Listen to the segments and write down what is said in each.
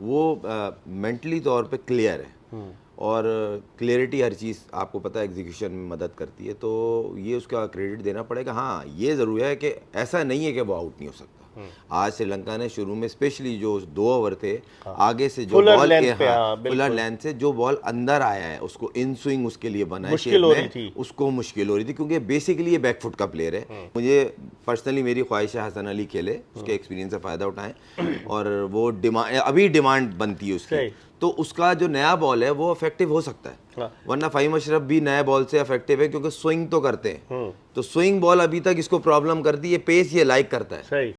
वो मेंटली तौर पे क्लियर है और क्लियरिटी हर चीज़ आपको पता है एग्जीक्यूशन में मदद करती है, तो ये उसका क्रेडिट देना पड़ेगा। हाँ, ये ज़रूर है कि ऐसा नहीं है कि वो आउट नहीं हो सकता। आज श्रीलंका ने शुरू में स्पेशली जो 2 ओवर थे, आगे से जो फुलर बॉल लेंथ पे, फुलर लेंथ से जो बॉल अंदर आया है उसको इन स्विंग उसके लिए बना है, मुश्किल हो रही थी, उसको मुश्किल हो रही थी क्योंकि बेसिकली ये बैकफुट का प्लेयर है। मुझे पर्सनली मेरी ख्वाहिश है हसन अली खेले, उसके एक्सपीरियंस से फ़ायदा उठाएं और वो अभी डिमांड बनती है उसकी, तो उसका जो नया बॉल है वो इफेक्टिव हो सकता है। वरना फ़हीम अशरफ भी नए बॉल से इफेक्टिव है क्योंकि स्विंग तो करते हैं, तो स्विंग बॉल अभी तक इसको प्रॉब्लम करती है, पेस ये लाइक करता है। सही।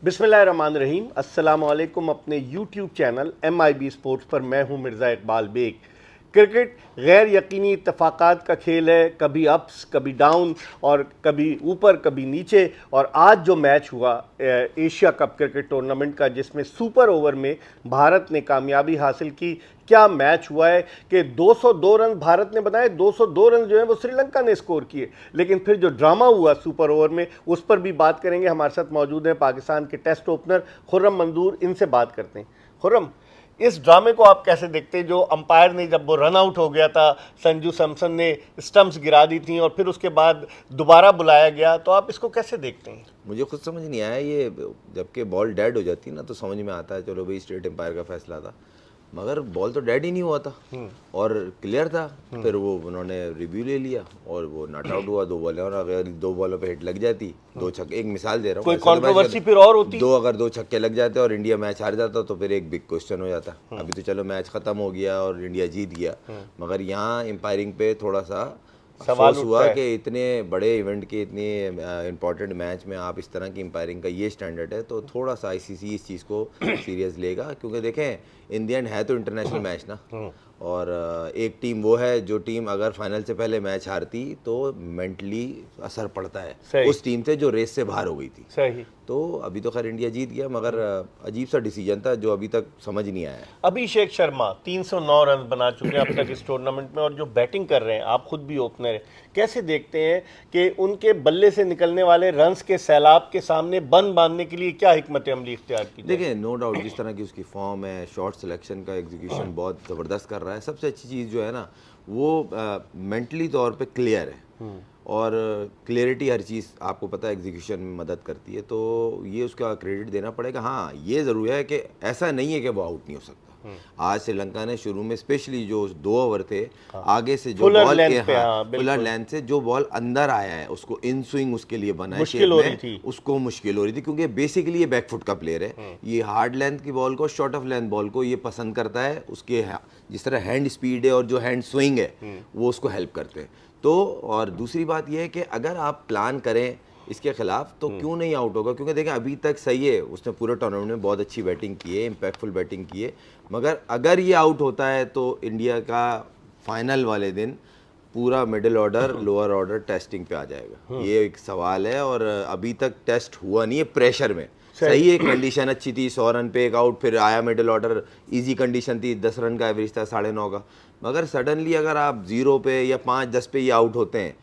बिस्मिल्लाहिर्रहमानिर्रहीम, अस्सलाम वालेकुम। अपने यूट्यूब चैनल MIB स्पोर्ट्स पर मैं हूं मिर्ज़ा इकबाल बेग। क्रिकेट गैर यकीनी इत्तफाकात का खेल है, कभी अप्स कभी डाउन और कभी ऊपर कभी नीचे। और आज जो मैच हुआ एशिया कप क्रिकेट टूर्नामेंट का, जिसमें सुपर ओवर में भारत ने कामयाबी हासिल की, क्या मैच हुआ है कि 202 रन भारत ने बनाए, 202 रन जो है वो श्रीलंका ने स्कोर किए। लेकिन फिर जो ड्रामा हुआ सुपर ओवर में, उस पर भी बात करेंगे। हमारे साथ मौजूद हैं पाकिस्तान के टेस्ट ओपनर खुर्रम मंजूर, इनसे बात करते हैं। खुर्रम, इस ड्रामे को आप कैसे देखते हैं? जो अंपायर ने, जब वो रन आउट हो गया था, संजू सैमसन ने स्टंप्स गिरा दी थी और फिर उसके बाद दोबारा बुलाया गया, तो आप इसको कैसे देखते हैं? मुझे खुद समझ नहीं आया ये, जबकि बॉल डेड हो जाती है ना तो समझ में आता है चलो भाई स्टेट एम्पायर का फैसला था, मगर बॉल तो डेड ही नहीं हुआ था और क्लियर था। फिर वो उन्होंने रिव्यू ले लिया और वो नॉट आउट हुआ 2 बॉलें, और अगर 2 बॉलों पे हिट लग जाती, 2 छक्के, एक मिसाल दे रहा हूँ, कोई कंट्रोवर्सी फिर और होती, अगर 2 छक्के लग जाते और इंडिया मैच हार जाता तो फिर एक बिग क्वेश्चन हो जाता। अभी तो चलो मैच खत्म हो गया और इंडिया जीत गया, मगर यहाँ एम्पायरिंग पे थोड़ा सा सवाल हुआ कि इतने बड़े इवेंट के, इतने इंपॉर्टेंट मैच में आप इस तरह की एम्पायरिंग का ये स्टैंडर्ड है, तो थोड़ा सा ICC इस चीज़ को सीरियस लेगा। क्योंकि देखें इन दी एंड है तो इंटरनेशनल मैच ना, और एक टीम वो है जो टीम अगर फाइनल से पहले मैच हारती तो मेंटली असर पड़ता है उस टीम से जो रेस से बाहर हो गई थी। सही। तो अभी तो खैर इंडिया जीत गया, मगर अजीब सा डिसीजन था जो अभी तक समझ नहीं आया है। अभिषेक शर्मा 309 रन बना चुके हैं अब तक इस टूर्नामेंट में, और जो बैटिंग कर रहे हैं, आप खुद भी ओपनर हैं, कैसे देखते हैं कि उनके बल्ले से निकलने वाले रन्स के सैलाब के सामने बन बांधने के लिए क्या हिकमत अमली इख्तियार की? देखिए, नो डाउट जिस तरह की उसकी फॉर्म है, शॉट सिलेक्शन का एग्जीक्यूशन बहुत ज़बरदस्त कर रहा है। सबसे अच्छी चीज़ जो है ना, वो मेंटली तौर पे क्लियर है और क्लियरिटी हर चीज़ आपको पता है एग्जीक्यूशन में मदद करती है, तो ये उसका क्रेडिट देना पड़ेगा। हाँ, ये ज़रूर है कि ऐसा नहीं है कि वो आउट नहीं हो सकता। आज श्रीलंका ने शुरू में स्पेशली जो 2 ओवर थे, आगे से जो बॉल फुलर लेंथ से जो बॉल अंदर आया है उसको इन स्विंग उसके लिए बना है, मुश्किल हो रही थी, उसको मुश्किल हो रही थी क्योंकि बेसिकली ये बैकफुट का प्लेयर है। ये हार्ड लेंथ की बॉल को, शॉर्ट ऑफ लेंथ बॉल को ये पसंद करता है। उसके जिस तरह हैंड स्पीड है और जो हैंड स्विंग है वो उसको हेल्प करते हैं। तो और दूसरी बात यह है कि अगर आप प्लान करें इसके खिलाफ तो क्यों नहीं आउट होगा, क्योंकि देखें अभी तक सही है, उसने पूरे टूर्नामेंट में बहुत अच्छी बैटिंग की है, इम्पैक्टफुल बैटिंग की है, मगर अगर ये आउट होता है तो इंडिया का फाइनल वाले दिन पूरा middle order lower order testing पे आ जाएगा। ये एक सवाल है और अभी तक टेस्ट हुआ नहीं है प्रेशर में। सही है, कंडीशन अच्छी थी, 100 रन पे एक आउट, फिर आया मिडिल ऑर्डर, इजी कंडीशन थी, 10 रन का एवरेज था, 9.5 का, मगर सडनली अगर आप 0 पे या 5-10 पे ये आउट होते हैं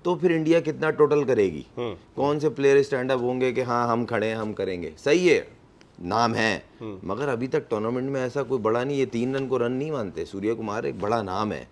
तो फिर इंडिया कितना टोटल करेगी? कौन से प्लेयर स्टैंड अप होंगे कि हाँ हम खड़े हैं, हम करेंगे? सही है, नाम है, मगर अभी तक टूर्नामेंट में ऐसा कोई बड़ा नहीं है। 3 रन को रन नहीं मानते। सूर्य कुमार एक बड़ा नाम है,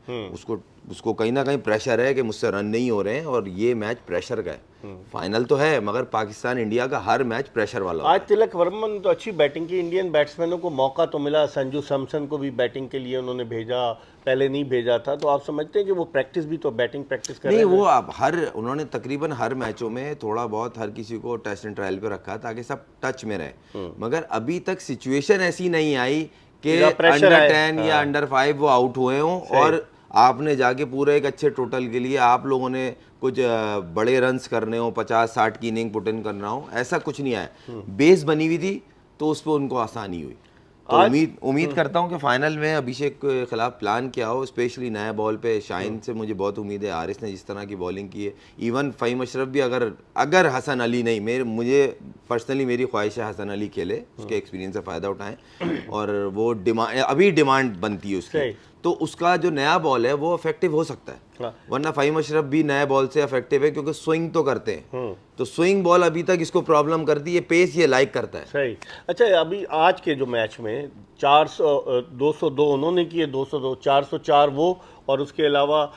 उसको कहीं ना कहीं प्रेशर है कि मुझसे रन नहीं हो रहे हैं, और ये मैच प्रेशर का है। फाइनल तो है, मगर पाकिस्तान इंडिया का हर मैच प्रेशर वाला। आज तिलक वर्मा ने तो अच्छी बैटिंग की, इंडियन बैट्समैनों को मौका तो मिला, संजू सैमसन को भी बैटिंग के लिए उन्होंने भेजा, पहले नहीं भेजा था, तो आप समझते हैं कि वो प्रैक्टिस भी तो बैटिंग प्रैक्टिस कर रहे हैं? नहीं, वो अब उन्होंने तकरीबन हर मैचों में थोड़ा बहुत हर किसी को टेस्ट एंड ट्रायल पे रखा ताकि सब टच में रहे, मगर अभी तक सिचुएशन ऐसी नहीं आई कि अंडर 10 या अंडर 5 वो आउट हुए हों और आपने जाके पूरे एक अच्छे टोटल के लिए आप लोगों ने कुछ बड़े रन्स करने हो, 50-60 की इनिंग पुट इन करना हो, ऐसा कुछ नहीं आया। बेस बनी हुई थी तो उस पर उनको आसानी हुई। तो उम्मीद करता हूं कि फाइनल में अभिषेक के खिलाफ प्लान किया हो, स्पेशली नया बॉल पे शाहीन से मुझे बहुत उम्मीद है। हारिस ने जिस तरह की बॉलिंग की है, इवन फ़हीम अशरफ भी अगर हसन अली नहीं, मुझे पर्सनली मेरी ख्वाहिश है हसन अली खेले, उसके एक्सपीरियंस से फ़ायदा उठाएं और वो अभी डिमांड बनती है उसकी, तो उसका जो नया बॉल है वो इफेक्टिव हो सकता है। हाँ। वरना फ़हीम अशरफ भी नए बॉल से इफेक्टिव है क्योंकि स्विंग तो करते हैं, तो स्विंग बॉल अभी तक इसको प्रॉब्लम करती है, पेस ये लाइक करता है। सही। अच्छा, अभी आज के जो मैच में 202 उन्होंने किए, 202, 404 वो, और उसके अलावा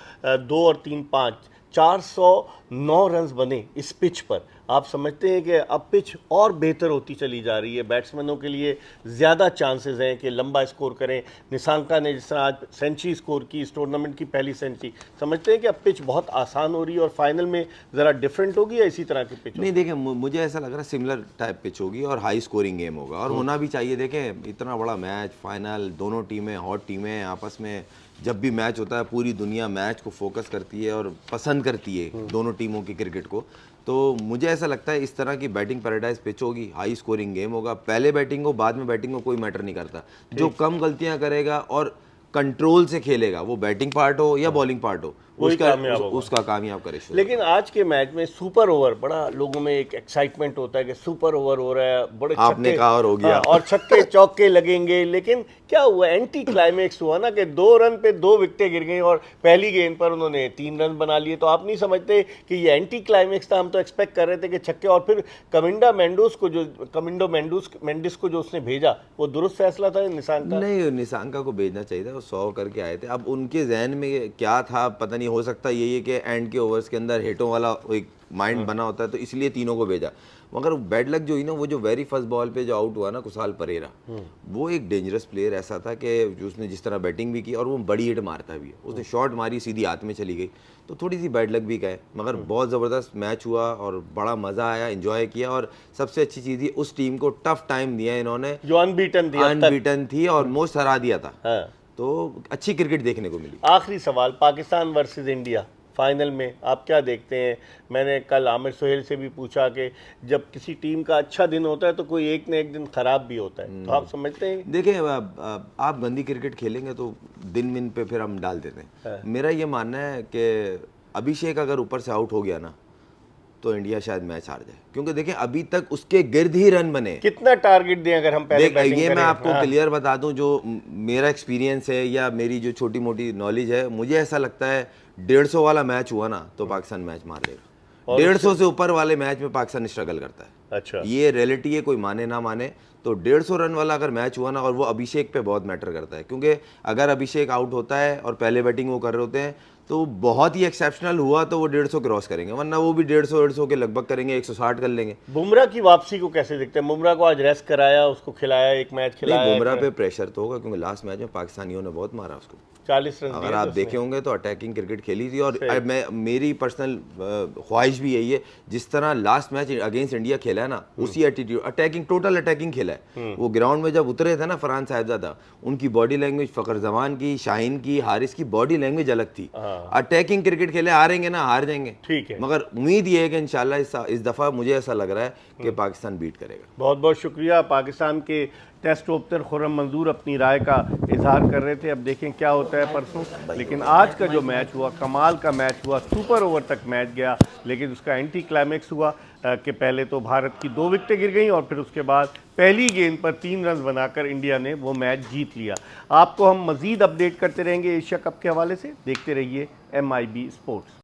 2 और 3 5, 409 रन्स बने इस पिच पर। आप समझते हैं कि अब पिच और बेहतर होती चली जा रही है, बैट्समैनों के लिए ज़्यादा चांसेस हैं कि लंबा स्कोर करें। निशांका ने जिस तरह आज सेंचुरी स्कोर की, इस टूर्नामेंट की पहली सेंचुरी, समझते हैं कि अब पिच बहुत आसान हो रही है और फाइनल में ज़रा डिफरेंट होगी या इसी तरह की पिच होगी? नहीं देखिए, मुझे ऐसा लग रहा है सिमिलर टाइप पिच होगी और हाई स्कोरिंग गेम होगा, और होना भी चाहिए। देखें, इतना बड़ा मैच, फाइनल, दोनों टीमें हॉट टीमें आपस में, जब भी मैच होता है पूरी दुनिया मैच को फोकस करती है और पसंद करती है दोनों टीमों की क्रिकेट को। तो मुझे ऐसा लगता है इस तरह की बैटिंग पैराडाइज पिच होगी, हाई स्कोरिंग गेम होगा। पहले बैटिंग हो बाद में बैटिंग हो कोई मैटर नहीं करता, जो कम गलतियां करेगा और कंट्रोल से खेलेगा, वो बैटिंग पार्ट हो या बॉलिंग पार्ट हो, उसका कामयाब करे। लेकिन आज के मैच में सुपर ओवर, बड़ा लोगों में एक एक्साइटमेंट होता है कि सुपर ओवर हो रहा है, बड़े आपने कहा और हो गया। और छक्के चौके लगेंगे, लेकिन क्या हुआ, एंटी क्लाइमेक्स हुआ ना कि 2 रन पे 2 विकेटें गिर गई और पहली गेंद पर उन्होंने 3 रन बना लिए। तो आप नहीं समझते कि ये एंटी क्लाइमेक्स था? हम तो एक्सपेक्ट कर रहे थे कि छक्के, और फिर कमिंडो मेंडिस को जो उसने भेजा, वो दुरुस्त फैसला था निशांका? नहीं, निशांका को भेजना चाहिए था, वो 100 करके आए थे। अब उनके जहन में क्या था पता नहीं, हो सकता यही है कि एंड के ओवर्स के अंदर हिटों वाला एक माइंड बना होता है, तो इसलिए तीनों को भेजा। मगर बैड लक जो हुई ना, वो जो वेरी फर्स्ट बॉल पे जो आउट हुआ ना कुशाल परेरा, वो एक डेंजरस प्लेयर ऐसा था कि उसने जिस तरह बैटिंग भी की और वो बड़ी हिट मारता भी है, उसने शॉट मारी सीधी हाथ में चली गई, तो थोड़ी सी बैड लक भी कहे। मगर बहुत ज़बरदस्त मैच हुआ और बड़ा मज़ा आया, एंजॉय किया, और सबसे अच्छी चीज़ ये उस टीम को टफ टाइम दिया इन्होंने, जो अनबीटन थी और ऑलमोस्ट हरा दिया था। हाँ। तो अच्छी क्रिकेट देखने को मिली। आखिरी सवाल, पाकिस्तान वर्सेस इंडिया फाइनल में आप क्या देखते हैं? मैंने कल आमिर सुहेल से भी पूछा कि जब किसी टीम का अच्छा दिन होता है तो कोई एक न एक दिन खराब भी होता है, तो आप समझते हैं? देखिए, आप गंदी क्रिकेट खेलेंगे तो दिन पे फिर हम डाल देते हैं। मेरा ये मानना है कि अभिषेक अगर ऊपर से आउट हो गया ना, तो इंडिया शायद मैच हार जाए, क्योंकि देखें अभी तक उसके गिर्द ही रन बने। कितना टारगेट दें अगर हम पहले बैटिंग ये करें? मैं आपको क्लियर बता दूं, जो मेरा एक्सपीरियंस है या मेरी जो छोटी मोटी नॉलेज है, मुझे ऐसा लगता है 150 वाला मैच हुआ ना तो पाकिस्तान मैच मार देगा। 150 से ऊपर वाले मैच में पाकिस्तान स्ट्रगल करता है। अच्छा, ये रियलिटी है, कोई माने ना माने। तो 150 रन वाला अगर मैच हुआ ना, और वो अभिषेक पे बहुत मैटर करता है, क्योंकि अगर अभिषेक आउट होता है और पहले बैटिंग वो कर रहे होते हैं तो बहुत ही एक्सेप्शनल हुआ तो वो 150 क्रॉस करेंगे, वरना वो भी 150 के लगभग करेंगे, 160 कर लेंगे। बुमराह की वापसी को कैसे देखते हैं? बुमराह को आज रेस्ट कराया, उसको खिलाया, एक मैच खिलाया। बुमराह पे प्रेशर तो होगा, क्योंकि लास्ट मैच में पाकिस्तानियों ने बहुत मारा उसको, 40 रन अगर आप देखे होंगे तो अटैकिंग क्रिकेट खेली थी। और मेरी पर्सनल ख्वाहिश भी यही है, जिस तरह लास्ट मैच अगेंस्ट इंडिया खेला है ना, उसी एटीट्यूड, अटैकिंग, टोटल अटैकिंग खेला है। वो ग्राउंड में जब उतरे थे ना फरहान साहिबजादा, उनकी बॉडी लैंग्वेज, फ़खर जमान की, शाहीन की, हारिस की बॉडी लैंग्वेज अलग थी। अटैकिंग क्रिकेट खेले, हारेंगे ना, हार जाएंगे, ठीक है, मगर उम्मीद ये है कि इंशाल्लाह इस दफ़ा मुझे ऐसा लग रहा है कि पाकिस्तान बीट करेगा। बहुत बहुत शुक्रिया। पाकिस्तान के टेस्ट ओपनर खुर्रम मंजूर अपनी राय का इजहार कर रहे थे, अब देखें क्या होता है परसों। लेकिन आज का जो मैच हुआ, कमाल का मैच हुआ, सुपर ओवर तक मैच गया, लेकिन उसका एंटी क्लाइमेक्स हुआ कि पहले तो भारत की 2 विकेटें गिर गई और फिर उसके बाद पहली गेंद पर 3 रन बनाकर इंडिया ने वो मैच जीत लिया। आपको हम मज़ीद अपडेट करते रहेंगे एशिया कप के हवाले से। देखते रहिए MIB स्पोर्ट्स।